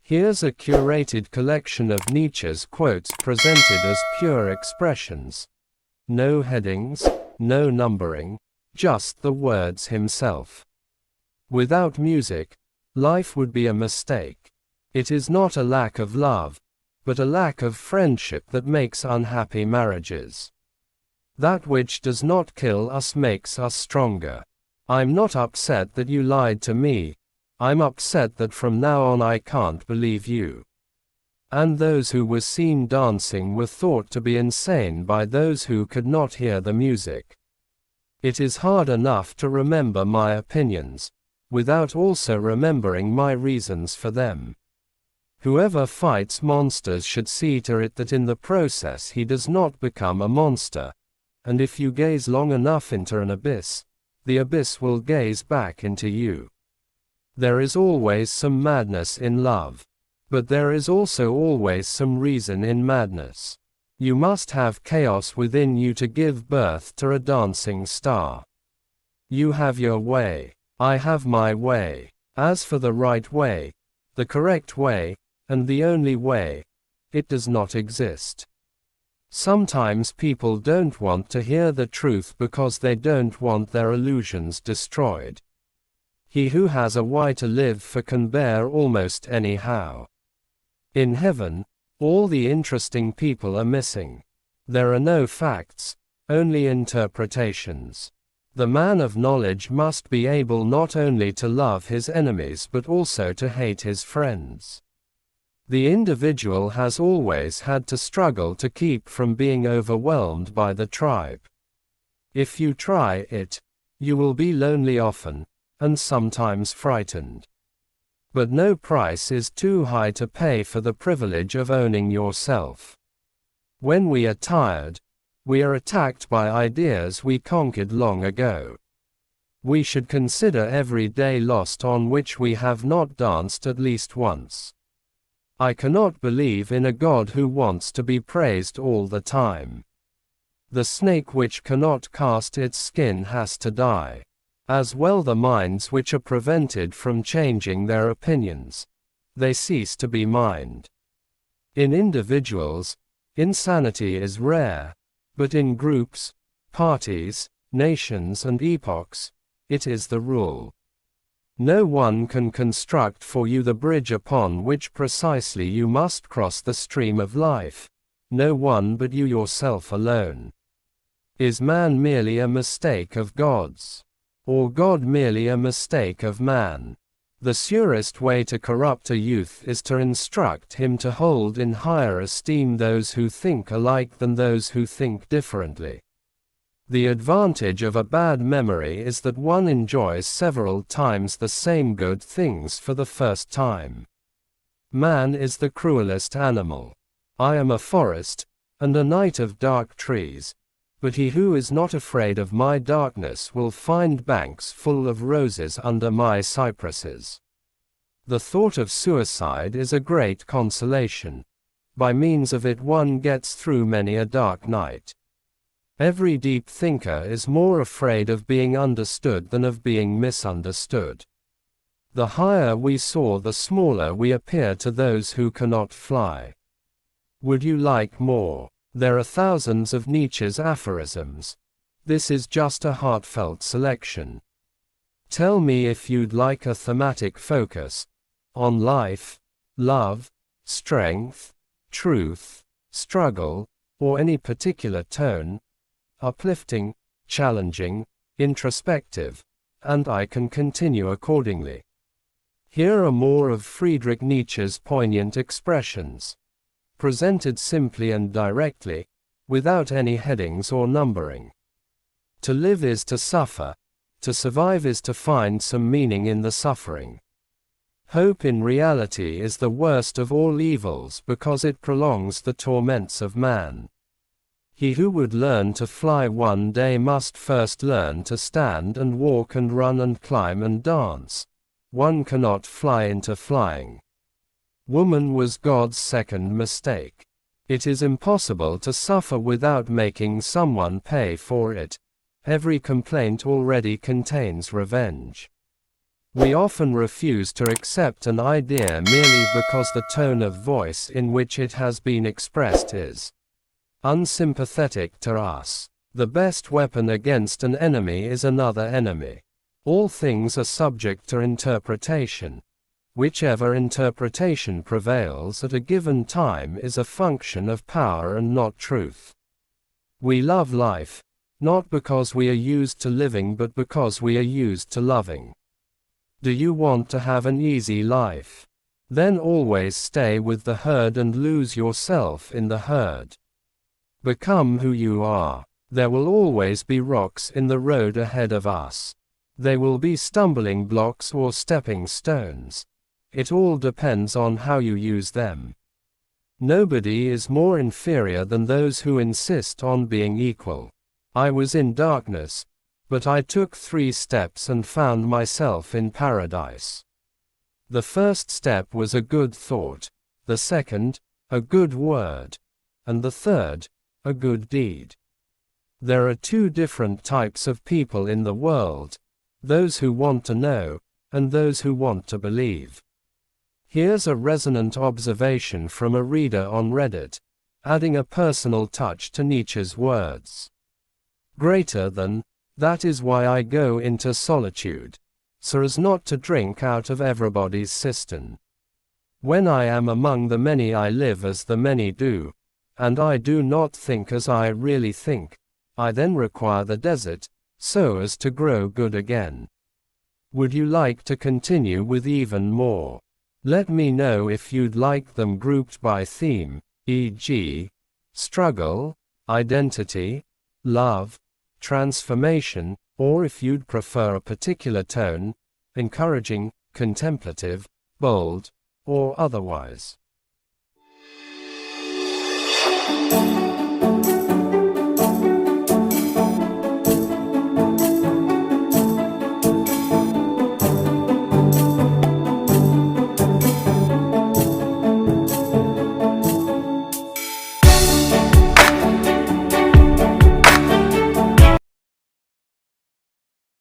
Here's a curated collection of Nietzsche's quotes presented as pure expressions. No headings, no numbering, just the words himself. Without music, life would be a mistake. It is not a lack of love, but a lack of friendship that makes unhappy marriages. That which does not kill us makes us stronger. I'm not upset that you lied to me. I'm upset that from now on I can't believe you. And those who were seen dancing were thought to be insane by those who could not hear the music. It is hard enough to remember my opinions, without also remembering my reasons for them. Whoever fights monsters should see to it that in the process he does not become a monster, and if you gaze long enough into an abyss, the abyss will gaze back into you. There is always some madness in love. But there is also always some reason in madness. You must have chaos within you to give birth to a dancing star. You have your way. I have my way. As for the right way, the correct way, and the only way, it does not exist. Sometimes people don't want to hear the truth because they don't want their illusions destroyed. He who has a why to live for can bear almost any how. In heaven, all the interesting people are missing. There are no facts, only interpretations. The man of knowledge must be able not only to love his enemies but also to hate his friends. The individual has always had to struggle to keep from being overwhelmed by the tribe. If you try it, you will be lonely often, and sometimes frightened. But no price is too high to pay for the privilege of owning yourself. When we are tired, we are attacked by ideas we conquered long ago. We should consider every day lost on which we have not danced at least once. I cannot believe in a God who wants to be praised all the time. The snake which cannot cast its skin has to die. As well the minds which are prevented from changing their opinions. They cease to be mind. In individuals, insanity is rare, but in groups, parties, nations and epochs, it is the rule. No one can construct for you the bridge upon which precisely you must cross the stream of life, no one but you yourself alone. Is man merely a mistake of God's? Or God merely a mistake of man? The surest way to corrupt a youth is to instruct him to hold in higher esteem those who think alike than those who think differently. The advantage of a bad memory is that one enjoys several times the same good things for the first time. Man is the cruelest animal. I am a forest, and a night of dark trees. But he who is not afraid of my darkness will find banks full of roses under my cypresses. The thought of suicide is a great consolation. By means of it one gets through many a dark night. Every deep thinker is more afraid of being understood than of being misunderstood. The higher we soar, the smaller we appear to those who cannot fly. Would you like more? There are thousands of Nietzsche's aphorisms. This is just a heartfelt selection. Tell me if you'd like a thematic focus on life, love, strength, truth, struggle, or any particular tone, uplifting, challenging, introspective, and I can continue accordingly. Here are more of Friedrich Nietzsche's poignant expressions, presented simply and directly, without any headings or numbering. To live is to suffer, to survive is to find some meaning in the suffering. Hope in reality is the worst of all evils because it prolongs the torments of man. He who would learn to fly one day must first learn to stand and walk and run and climb and dance. One cannot fly into flying. Woman was God's second mistake. It is impossible to suffer without making someone pay for it. Every complaint already contains revenge. We often refuse to accept an idea merely because the tone of voice in which it has been expressed is unsympathetic to us. The best weapon against an enemy is another enemy. All things are subject to interpretation. Whichever interpretation prevails at a given time is a function of power and not truth. We love life, not because we are used to living but because we are used to loving. Do you want to have an easy life? Then always stay with the herd and lose yourself in the herd. Become who you are. There will always be rocks in the road ahead of us. They will be stumbling blocks or stepping stones. It all depends on how you use them. Nobody is more inferior than those who insist on being equal. I was in darkness, but I took 3 steps and found myself in paradise. The first step was a good thought, the second, a good word, and the third, a good deed. There are 2 different types of people in the world, those who want to know, and those who want to believe. Here's a resonant observation from a reader on Reddit, adding a personal touch to Nietzsche's words. Greater than, that is why I go into solitude, so as not to drink out of everybody's cistern. When I am among the many I live as the many do, and I do not think as I really think, I then require the desert, so as to grow good again. Would you like to continue with even more? Let me know if you'd like them grouped by theme, e.g., struggle, identity, love, transformation, or if you'd prefer a particular tone, encouraging, contemplative, bold, or otherwise.